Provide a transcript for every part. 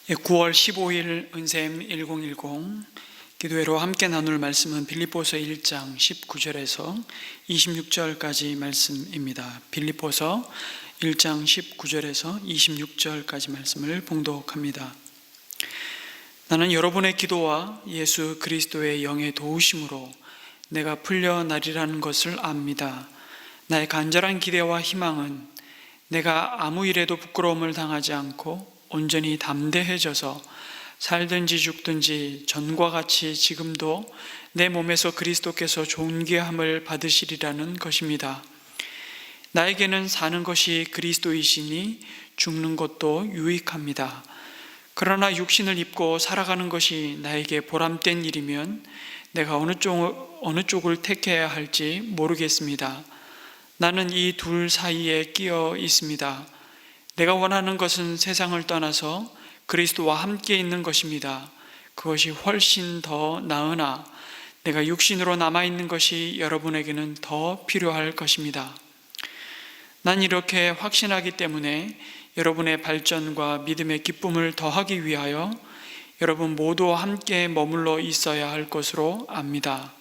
9월 15일 은샘 1010 기도회로 함께 나눌 말씀은 빌립보서 1장 19절에서 26절까지 말씀입니다. 빌립보서 1장 19절에서 26절까지 말씀을 봉독합니다. 나는 여러분의 기도와 예수 그리스도의 영의 도우심으로 내가 풀려나리라는 것을 압니다. 나의 간절한 기대와 희망은 내가 아무 일에도 부끄러움을 당하지 않고 온전히 담대해져서 살든지 죽든지 전과 같이 지금도 내 몸에서 그리스도께서 존귀함을 받으시리라는 것입니다. 나에게는 사는 것이 그리스도이시니 죽는 것도 유익합니다. 그러나 육신을 입고 살아가는 것이 나에게 보람된 일이면 내가 어느 쪽을 택해야 할지 모르겠습니다. 나는 이 둘 사이에 끼어 있습니다. 내가 원하는 것은 세상을 떠나서 그리스도와 함께 있는 것입니다. 그것이 훨씬 더 나으나 내가 육신으로 남아있는 것이 여러분에게는 더 필요할 것입니다. 난 이렇게 확신하기 때문에 여러분의 발전과 믿음의 기쁨을 더하기 위하여 여러분 모두와 함께 머물러 있어야 할 것으로 압니다.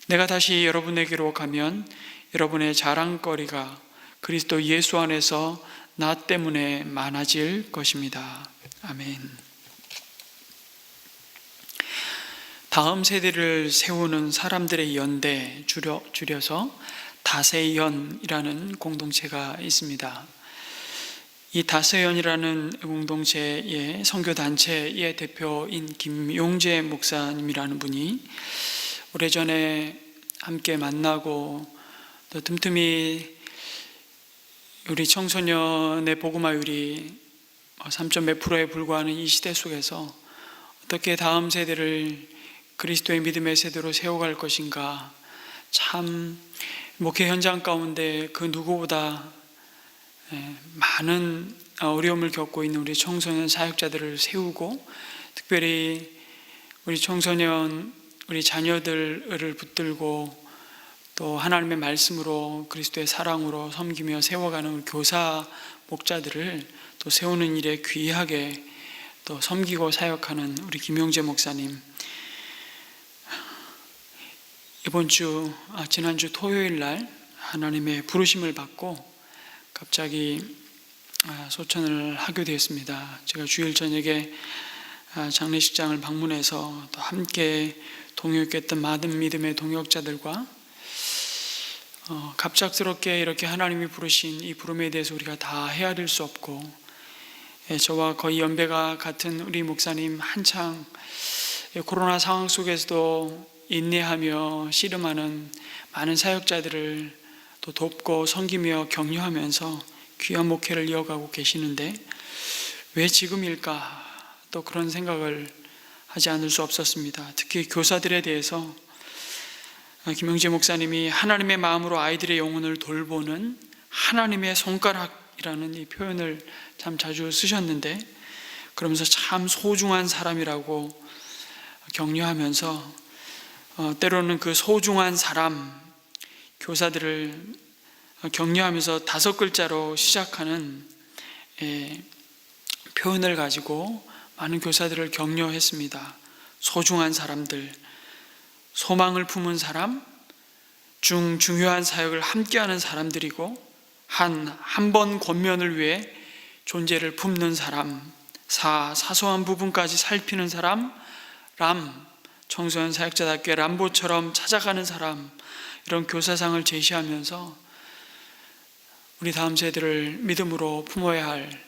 내가 다시 여러분에게로 가면 여러분의 자랑거리가 그리스도 예수 안에서 나 때문에 많아질 것입니다. 아멘. 다음 세대를 세우는 사람들의 연대, 줄여서 다세연이라는 공동체가 있습니다. 이 다세연이라는 공동체의 선교단체의 대표인 김용재 목사님이라는 분이 오래전에 함께 만나고 또 틈틈이 우리 청소년의 복음화율이 3몇 %에 불과하는 이 시대 속에서 어떻게 다음 세대를 그리스도의 믿음의 세대로 세워갈 것인가, 참 목회 현장 가운데 그 누구보다 많은 어려움을 겪고 있는 우리 청소년 사역자들을 세우고 특별히 우리 청소년, 우리 자녀들을 붙들고 또 하나님의 말씀으로 그리스도의 사랑으로 섬기며 세워가는 우리 교사 목자들을 또 세우는 일에 귀하게 또 섬기고 사역하는 우리 김용재 목사님, 지난주 토요일 날 하나님의 부르심을 받고 갑자기 소천을 하게 되었습니다. 제가 주일 저녁에 장례식장을 방문해서 또 함께 동역했던 많은 믿음의 동역자들과 갑작스럽게 이렇게 하나님이 부르신 이 부름에 대해서 우리가 다 헤아릴 수 없고, 저와 거의 연배가 같은 우리 목사님 한창 코로나 상황 속에서도 인내하며 씨름하는 많은 사역자들을 또 돕고 섬기며 격려하면서 귀한 목회를 이어가고 계시는데 왜 지금일까, 또 그런 생각을 하지 않을 수 없었습니다. 특히 교사들에 대해서 김용재 목사님이 하나님의 마음으로 아이들의 영혼을 돌보는 하나님의 손가락이라는 이 표현을 참 자주 쓰셨는데, 그러면서 참 소중한 사람이라고 격려하면서 때로는 그 소중한 사람, 교사들을 격려하면서 5글자로 시작하는 표현을 가지고 많은 교사들을 격려했습니다. 소중한 사람들, 소망을 품은 사람, 중요한 사역을 함께하는 사람들이고 한 번 권면을 위해 존재를 품는 사람, 사소한 부분까지 살피는 사람, 청소년 사역자답게 람보처럼 찾아가는 사람, 이런 교사상을 제시하면서 우리 다음 세대를 믿음으로 품어야 할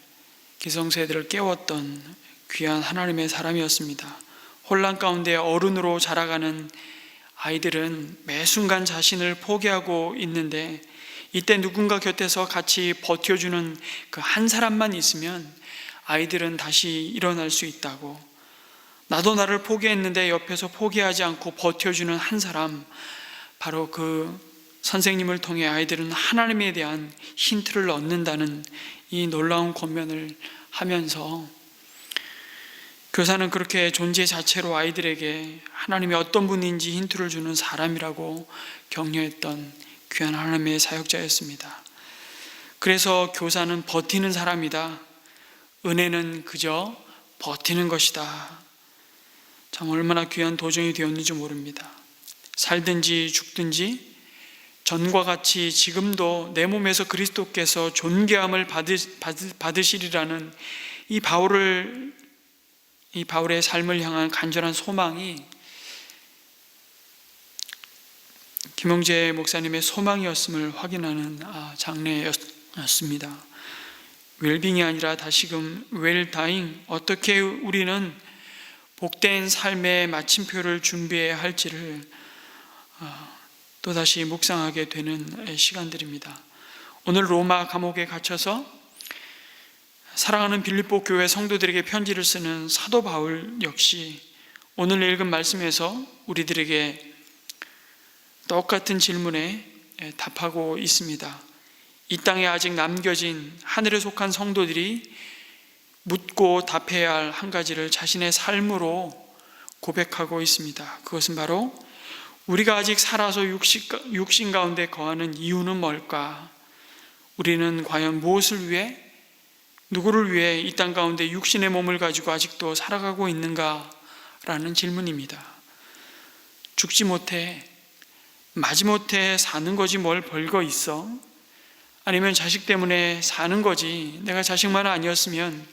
기성세대를 깨웠던 귀한 하나님의 사람이었습니다. 혼란 가운데 어른으로 자라가는 아이들은 매 순간 자신을 포기하고 있는데, 이때 누군가 곁에서 같이 버텨주는 그 한 사람만 있으면 아이들은 다시 일어날 수 있다고, 나도 나를 포기했는데 옆에서 포기하지 않고 버텨주는 한 사람, 바로 그 선생님을 통해 아이들은 하나님에 대한 힌트를 얻는다는 이 놀라운 권면을 하면서, 교사는 그렇게 존재 자체로 아이들에게 하나님이 어떤 분인지 힌트를 주는 사람이라고 격려했던 귀한 하나님의 사역자였습니다. 그래서 교사는 버티는 사람이다. 은혜는 그저 버티는 것이다. 참 얼마나 귀한 도전이 되었는지 모릅니다. 살든지 죽든지 전과 같이 지금도 내 몸에서 그리스도께서 존귀함을 받으시리라는 이 바울의 삶을 향한 간절한 소망이 김영재 목사님의 소망이었음을 확인하는 장례였습니다. 웰빙이 아니라 다시금 웰다잉, 어떻게 우리는 복된 삶의 마침표를 준비해야 할지를 또다시 묵상하게 되는 시간들입니다. 오늘 로마 감옥에 갇혀서 사랑하는 빌립보 교회 성도들에게 편지를 쓰는 사도 바울 역시 오늘 읽은 말씀에서 우리들에게 똑같은 질문에 답하고 있습니다. 이 땅에 아직 남겨진 하늘에 속한 성도들이 묻고 답해야 할 한 가지를 자신의 삶으로 고백하고 있습니다. 그것은 바로 우리가 아직 살아서 육신 가운데 거하는 이유는 뭘까? 우리는 과연 무엇을 위해, 누구를 위해 이 땅 가운데 육신의 몸을 가지고 아직도 살아가고 있는가? 라는 질문입니다. 죽지 못해, 마지못해 사는 거지 뭘 별거 있어? 아니면 자식 때문에 사는 거지, 내가 자식만 아니었으면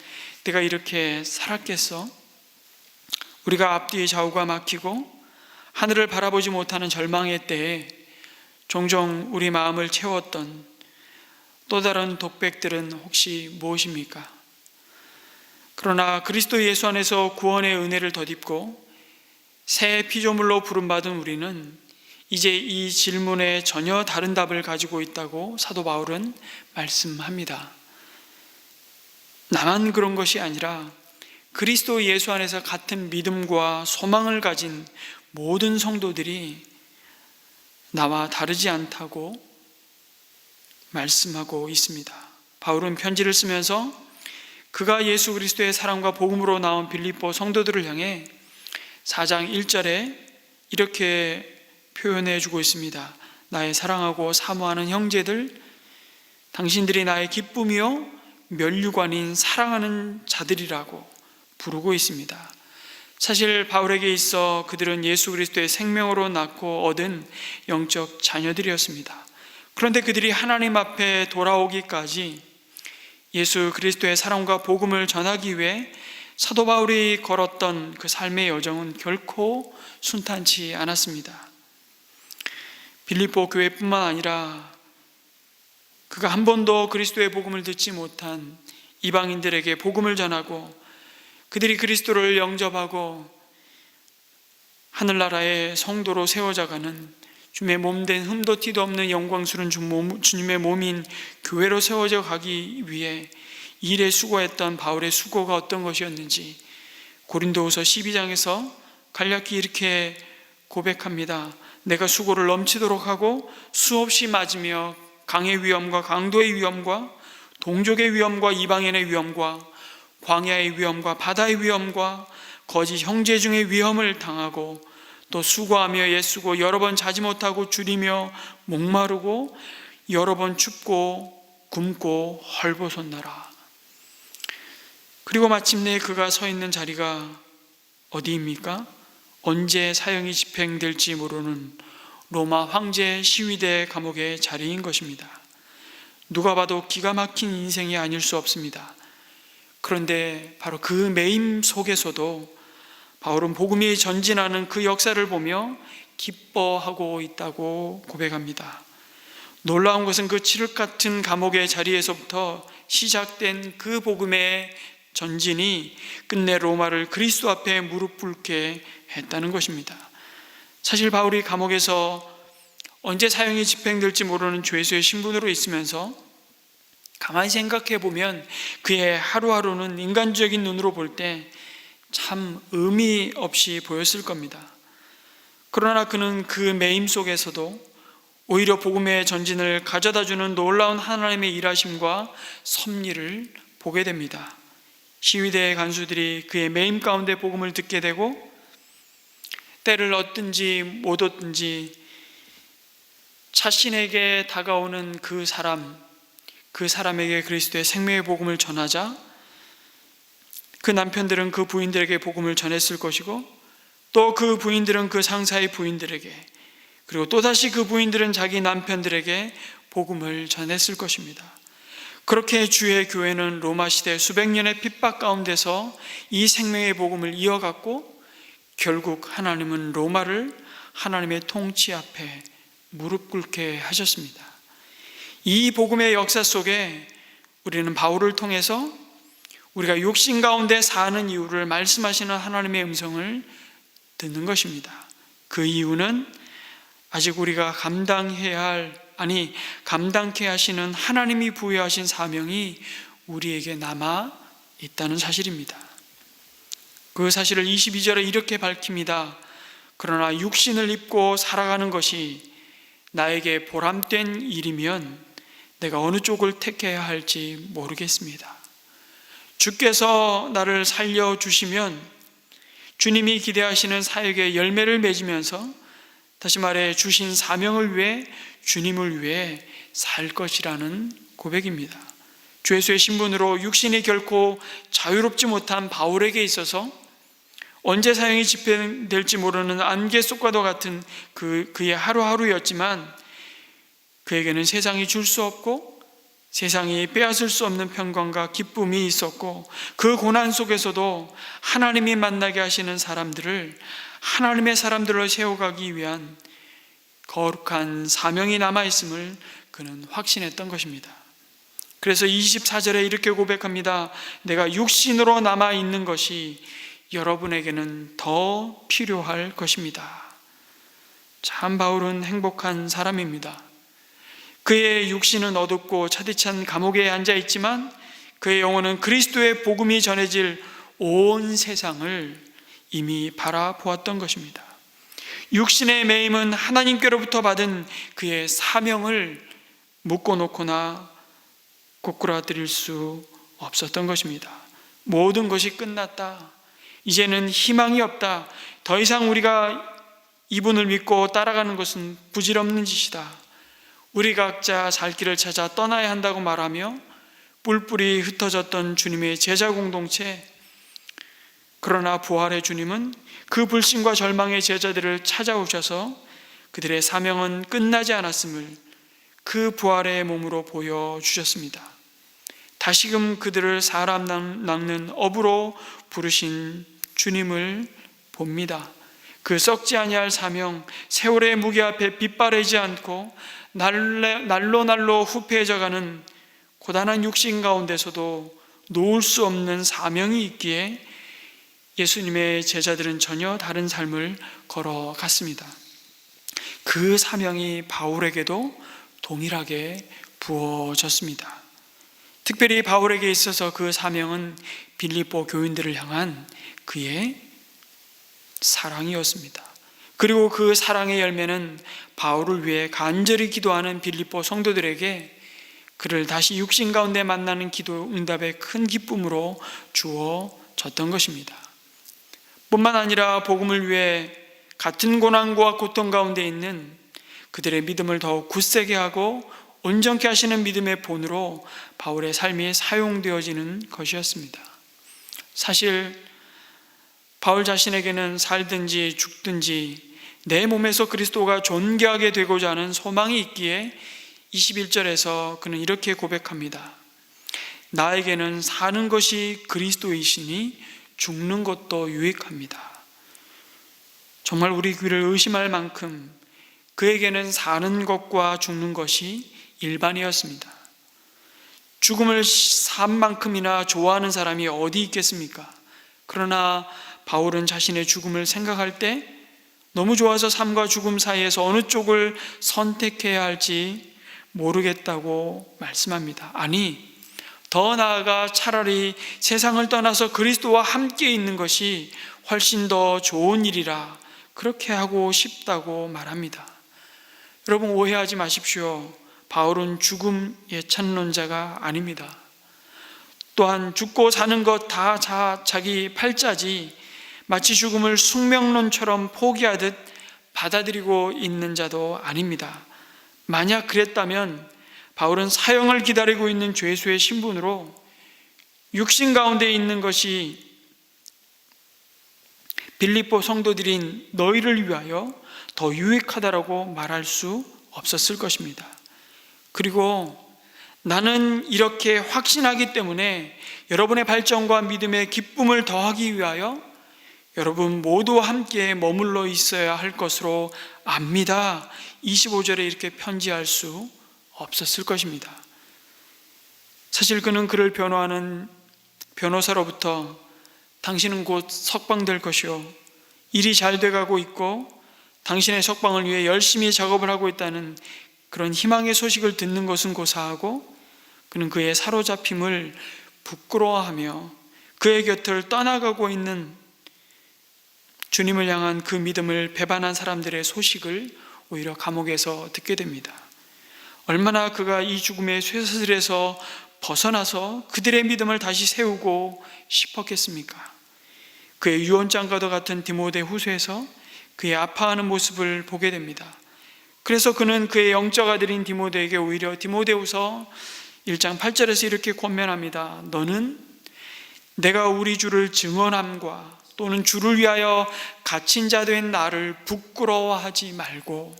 내가 이렇게 살았겠어? 우리가 앞뒤에 좌우가 막히고 하늘을 바라보지 못하는 절망의 때에 종종 우리 마음을 채웠던 또 다른 독백들은 혹시 무엇입니까? 그러나 그리스도 예수 안에서 구원의 은혜를 덧입고 새 피조물로 부름받은 우리는 이제 이 질문에 전혀 다른 답을 가지고 있다고 사도 바울은 말씀합니다. 나만 그런 것이 아니라 그리스도 예수 안에서 같은 믿음과 소망을 가진 모든 성도들이 나와 다르지 않다고 말씀하고 있습니다. 바울은 편지를 쓰면서 그가 예수 그리스도의 사랑과 복음으로 나온 빌립보 성도들을 향해 4장 1절에 이렇게 표현해 주고 있습니다. 나의 사랑하고 사모하는 형제들, 당신들이 나의 기쁨이요 면류관인 사랑하는 자들이라고 부르고 있습니다. 사실 바울에게 있어 그들은 예수 그리스도의 생명으로 낳고 얻은 영적 자녀들이었습니다. 그런데 그들이 하나님 앞에 돌아오기까지 예수 그리스도의 사랑과 복음을 전하기 위해 사도 바울이 걸었던 그 삶의 여정은 결코 순탄치 않았습니다. 빌립보 교회뿐만 아니라 그가 한 번도 그리스도의 복음을 듣지 못한 이방인들에게 복음을 전하고 그들이 그리스도를 영접하고 하늘나라의 성도로 세워져가는 주님의 몸된 흠도 티도 없는 영광스러운 주님의 몸인 교회로 세워져 가기 위해 일에 수고했던 바울의 수고가 어떤 것이었는지 고린도후서 12장에서 간략히 이렇게 고백합니다. 내가 수고를 넘치도록 하고 수없이 맞으며 강의 위험과 강도의 위험과 동족의 위험과 이방인의 위험과 광야의 위험과 바다의 위험과 거짓 형제 중의 위험을 당하고 또 수고하며 애쓰고 여러 번 자지 못하고 줄이며 목마르고 여러 번 춥고 굶고 헐벗었나라. 그리고 마침내 그가 서 있는 자리가 어디입니까? 언제 사형이 집행될지 모르는 로마 황제 시위대 감옥의 자리인 것입니다. 누가 봐도 기가 막힌 인생이 아닐 수 없습니다. 그런데 바로 그 매임 속에서도 바울은 복음이 전진하는 그 역사를 보며 기뻐하고 있다고 고백합니다. 놀라운 것은 그 칠흑 같은 감옥의 자리에서부터 시작된 그 복음의 전진이 끝내 로마를 그리스도 앞에 무릎 꿇게 했다는 것입니다. 사실 바울이 감옥에서 언제 사형이 집행될지 모르는 죄수의 신분으로 있으면서 가만히 생각해 보면 그의 하루하루는 인간적인 눈으로 볼 때 참 의미 없이 보였을 겁니다. 그러나 그는 그 매임 속에서도 오히려 복음의 전진을 가져다주는 놀라운 하나님의 일하심과 섭리를 보게 됩니다. 시위대의 간수들이 그의 매임 가운데 복음을 듣게 되고 때를 얻든지 못 얻든지 자신에게 다가오는 그 사람에게 그리스도의 생명의 복음을 전하자 그 남편들은 그 부인들에게 복음을 전했을 것이고, 또 그 부인들은 그 상사의 부인들에게, 그리고 또다시 그 부인들은 자기 남편들에게 복음을 전했을 것입니다. 그렇게 주의 교회는 로마 시대 수백 년의 핍박 가운데서 이 생명의 복음을 이어갔고, 결국 하나님은 로마를 하나님의 통치 앞에 무릎 꿇게 하셨습니다. 이 복음의 역사 속에 우리는 바울을 통해서 우리가 육신 가운데 사는 이유를 말씀하시는 하나님의 음성을 듣는 것입니다. 그 이유는 아직 우리가 감당케 하시는 하나님이 부여하신 사명이 우리에게 남아 있다는 사실입니다. 그 사실을 22절에 이렇게 밝힙니다. 그러나 육신을 입고 살아가는 것이 나에게 보람된 일이면 내가 어느 쪽을 택해야 할지 모르겠습니다. 주께서 나를 살려주시면 주님이 기대하시는 사역의 열매를 맺으면서, 다시 말해 주신 사명을 위해, 주님을 위해 살 것이라는 고백입니다. 주 예수의 신분으로 육신이 결코 자유롭지 못한 바울에게 있어서 언제 사형이 집행될지 모르는 안개 속과도 같은 그의 하루하루였지만, 그에게는 세상이 줄 수 없고 세상이 빼앗을 수 없는 평강과 기쁨이 있었고, 그 고난 속에서도 하나님이 만나게 하시는 사람들을 하나님의 사람들로 세워가기 위한 거룩한 사명이 남아있음을 그는 확신했던 것입니다. 그래서 24절에 이렇게 고백합니다. 내가 육신으로 남아있는 것이 여러분에게는 더 필요할 것입니다. 참 바울은 행복한 사람입니다. 그의 육신은 어둡고 차디찬 감옥에 앉아있지만 그의 영혼은 그리스도의 복음이 전해질 온 세상을 이미 바라보았던 것입니다. 육신의 매임은 하나님께로부터 받은 그의 사명을 묶어놓거나 꼬꾸라뜨릴 수 없었던 것입니다. 모든 것이 끝났다. 이제는 희망이 없다. 더 이상 우리가 이분을 믿고 따라가는 것은 부질없는 짓이다. 우리 각자 살 길을 찾아 떠나야 한다고 말하며 뿔뿔이 흩어졌던 주님의 제자 공동체, 그러나 부활의 주님은 그 불신과 절망의 제자들을 찾아오셔서 그들의 사명은 끝나지 않았음을 그 부활의 몸으로 보여주셨습니다. 다시금 그들을 사람 낚는 어부로 부르신 주님을 봅니다. 그 썩지 아니할 사명, 세월의 무게 앞에 빗바래지 않고 날로 후패해져가는 고단한 육신 가운데서도 놓을 수 없는 사명이 있기에 예수님의 제자들은 전혀 다른 삶을 걸어갔습니다. 그 사명이 바울에게도 동일하게 부어졌습니다. 특별히 바울에게 있어서 그 사명은 빌립보 교인들을 향한 그의 사랑이었습니다. 그리고 그 사랑의 열매는 바울을 위해 간절히 기도하는 빌립보 성도들에게 그를 다시 육신 가운데 만나는 기도 응답의 큰 기쁨으로 주어졌던 것입니다. 뿐만 아니라 복음을 위해 같은 고난과 고통 가운데 있는 그들의 믿음을 더욱 굳세게 하고 온전케 하시는 믿음의 본으로 바울의 삶이 사용되어지는 것이었습니다. 사실 바울 자신에게는 살든지 죽든지 내 몸에서 그리스도가 존귀하게 되고자 하는 소망이 있기에 21절에서 그는 이렇게 고백합니다. 나에게는 사는 것이 그리스도이시니 죽는 것도 유익합니다. 정말 우리 귀를 의심할 만큼 그에게는 사는 것과 죽는 것이 일반이었습니다. 죽음을 삶만큼이나 좋아하는 사람이 어디 있겠습니까? 그러나 바울은 자신의 죽음을 생각할 때 너무 좋아서 삶과 죽음 사이에서 어느 쪽을 선택해야 할지 모르겠다고 말씀합니다. 아니, 더 나아가 차라리 세상을 떠나서 그리스도와 함께 있는 것이 훨씬 더 좋은 일이라 그렇게 하고 싶다고 말합니다. 여러분, 오해하지 마십시오. 바울은 죽음의 찬론자가 아닙니다. 또한 죽고 사는 것 다 자기 팔자지 마치 죽음을 숙명론처럼 포기하듯 받아들이고 있는 자도 아닙니다. 만약 그랬다면 바울은 사형을 기다리고 있는 죄수의 신분으로 육신 가운데 있는 것이 빌립보 성도들인 너희를 위하여 더 유익하다라고 말할 수 없었을 것입니다. 그리고 나는 이렇게 확신하기 때문에 여러분의 발전과 믿음의 기쁨을 더하기 위하여 여러분 모두 함께 머물러 있어야 할 것으로 압니다. 25절에 이렇게 편지할 수 없었을 것입니다. 사실 그는 그를 변호하는 변호사로부터 당신은 곧 석방될 것이요, 일이 잘 돼가고 있고 당신의 석방을 위해 열심히 작업을 하고 있다는 그런 희망의 소식을 듣는 것은 고사하고, 그는 그의 사로잡힘을 부끄러워하며 그의 곁을 떠나가고 있는 주님을 향한 그 믿음을 배반한 사람들의 소식을 오히려 감옥에서 듣게 됩니다. 얼마나 그가 이 죽음의 쇠사슬에서 벗어나서 그들의 믿음을 다시 세우고 싶었겠습니까? 그의 유언장과도 같은 디모데후서에서 그의 아파하는 모습을 보게 됩니다. 그래서 그는 그의 영적 아들인 디모데에게 오히려 디모데후서 1장 8절에서 이렇게 권면합니다. 너는 내가 우리 주를 증언함과 또는 주를 위하여 갇힌 자 된 나를 부끄러워하지 말고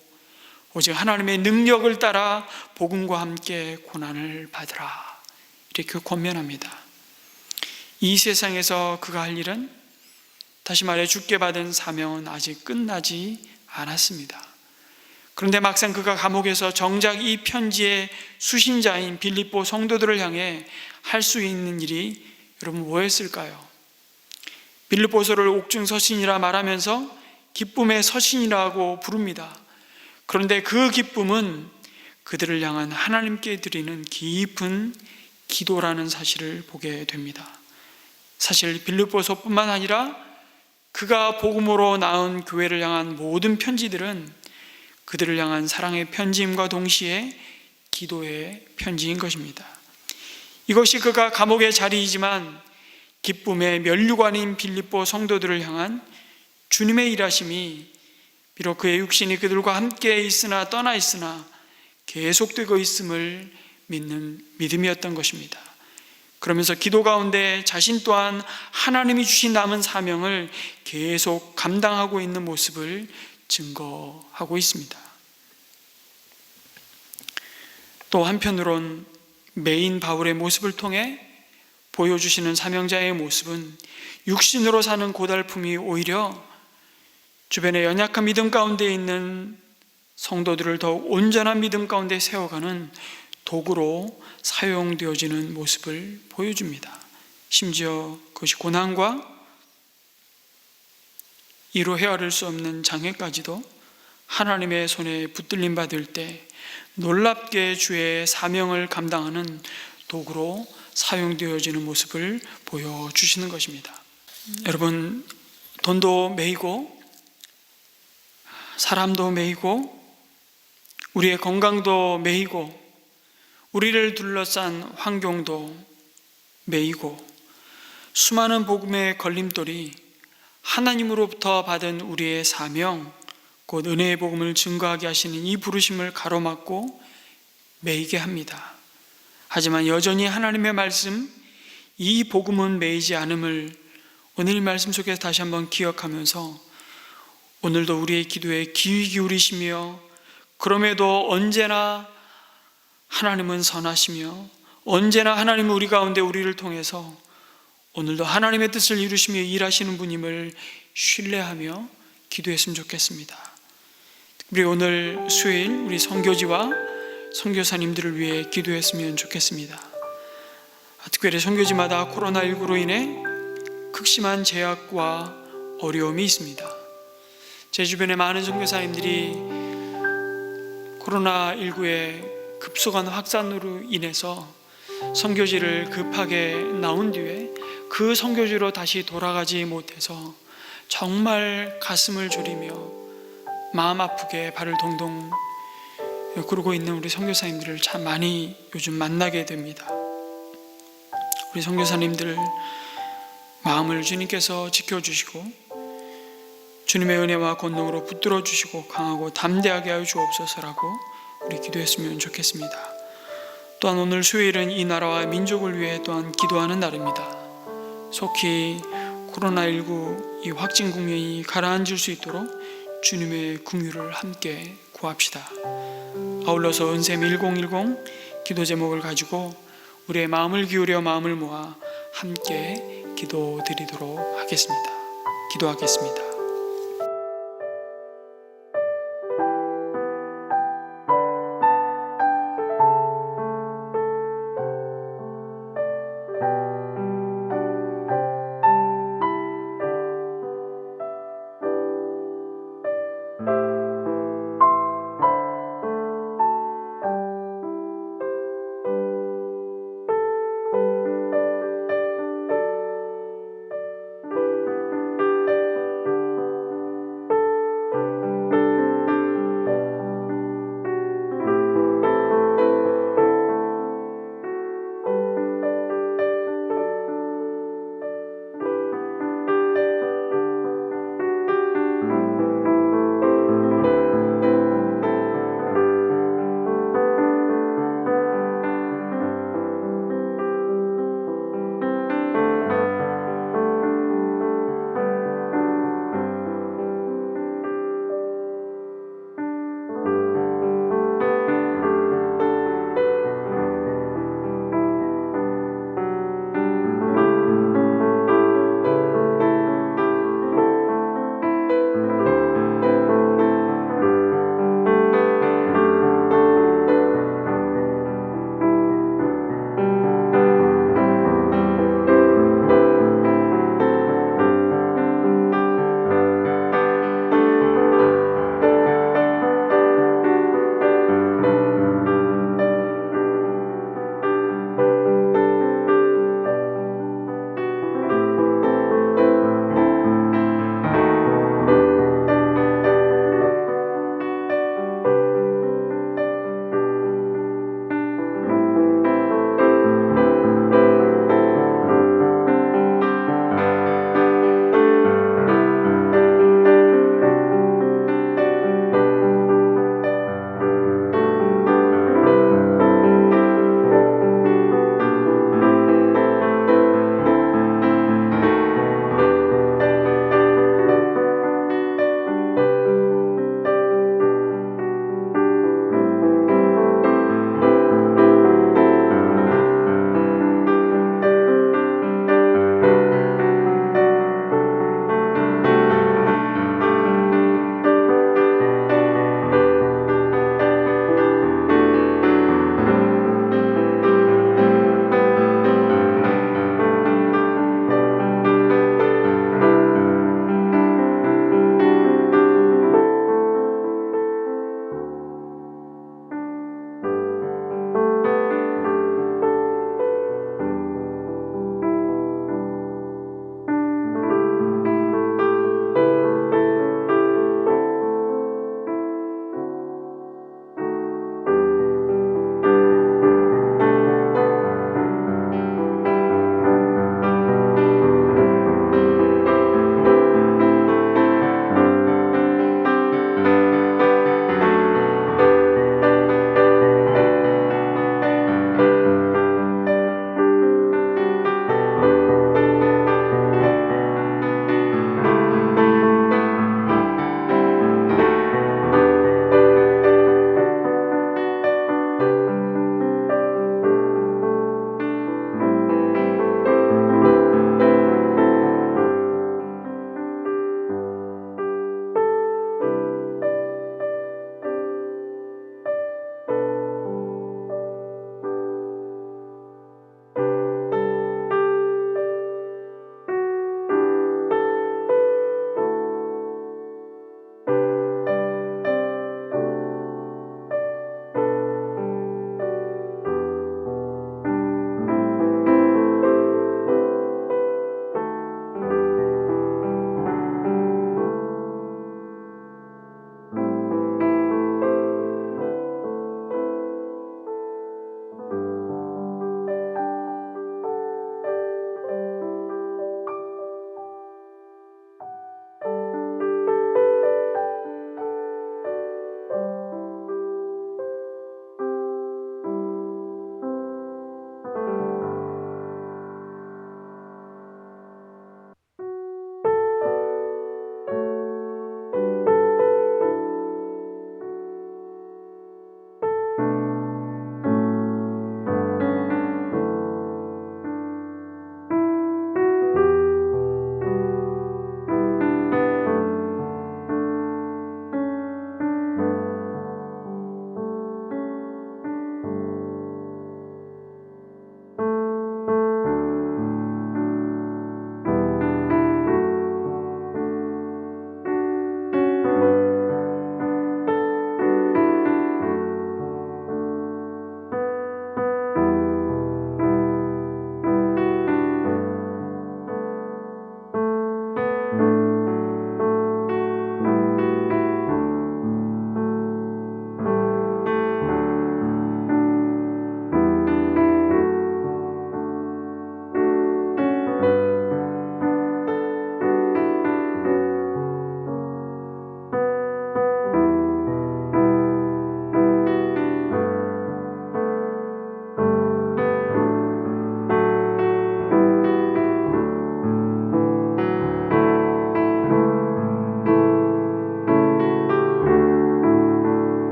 오직 하나님의 능력을 따라 복음과 함께 고난을 받으라, 이렇게 권면합니다. 이 세상에서 그가 할 일은, 다시 말해 주께 받은 사명은 아직 끝나지 않았습니다. 그런데 막상 그가 감옥에서 정작 이 편지의 수신자인 빌립보 성도들을 향해 할 수 있는 일이 여러분 뭐였을까요? 빌립보서를 옥중 서신이라 말하면서 기쁨의 서신이라고 부릅니다. 그런데 그 기쁨은 그들을 향한 하나님께 드리는 깊은 기도라는 사실을 보게 됩니다. 사실 빌립보서뿐만 아니라 그가 복음으로 낳은 교회를 향한 모든 편지들은 그들을 향한 사랑의 편지임과 동시에 기도의 편지인 것입니다. 이것이 그가 감옥의 자리이지만 기쁨의 면류관인 빌립보 성도들을 향한 주님의 일하심이 비록 그의 육신이 그들과 함께 있으나 떠나 있으나 계속되고 있음을 믿는 믿음이었던 것입니다. 그러면서 기도 가운데 자신 또한 하나님이 주신 남은 사명을 계속 감당하고 있는 모습을 증거하고 있습니다. 또 한편으론 메인 바울의 모습을 통해 보여주시는 사명자의 모습은 육신으로 사는 고달픔이 오히려 주변의 연약한 믿음 가운데 있는 성도들을 더욱 온전한 믿음 가운데 세워가는 도구로 사용되어지는 모습을 보여줍니다. 심지어 그것이 고난과 이로 헤아릴 수 없는 장애까지도 하나님의 손에 붙들림 받을 때 놀랍게 주의 사명을 감당하는 도구로 사용되어지는 모습을 보여주시는 것입니다. 여러분, 돈도 매이고 사람도 매이고 우리의 건강도 매이고 우리를 둘러싼 환경도 매이고 수많은 복음의 걸림돌이 하나님으로부터 받은 우리의 사명, 곧 은혜의 복음을 증거하게 하시는 이 부르심을 가로막고 매이게 합니다. 하지만 여전히 하나님의 말씀, 이 복음은 매이지 않음을 오늘 말씀 속에서 다시 한번 기억하면서 오늘도 우리의 기도에 귀 기울이시며, 그럼에도 언제나 하나님은 선하시며 언제나 하나님은 우리 가운데 우리를 통해서 오늘도 하나님의 뜻을 이루시며 일하시는 분임을 신뢰하며 기도했으면 좋겠습니다. 우리 오늘 수요일 우리 선교지와 선교사님들을 위해 기도했으면 좋겠습니다. 특별히 선교지마다 코로나19로 인해 극심한 제약과 어려움이 있습니다. 제 주변에 많은 선교사님들이 코로나19의 급속한 확산으로 인해서 선교지를 급하게 나온 뒤에 그 선교지로 다시 돌아가지 못해서 정말 가슴을 졸이며 마음 아프게 발을 동동 구르고 있는 우리 선교사님들을 참 많이 요즘 만나게 됩니다. 우리 선교사님들 마음을 주님께서 지켜주시고 주님의 은혜와 권능으로 붙들어 주시고 강하고 담대하게 하여 주옵소서라고 우리 기도했으면 좋겠습니다. 또한 오늘 수요일은 이 나라와 민족을 위해 또한 기도하는 날입니다. 속히 코로나19 이 확진 국면이 가라앉을 수 있도록 주님의 긍휼을 함께 구합시다. 아울러서 은샘 1010 기도 제목을 가지고 우리의 마음을 기울여 마음을 모아 함께 기도드리도록 하겠습니다. 기도하겠습니다.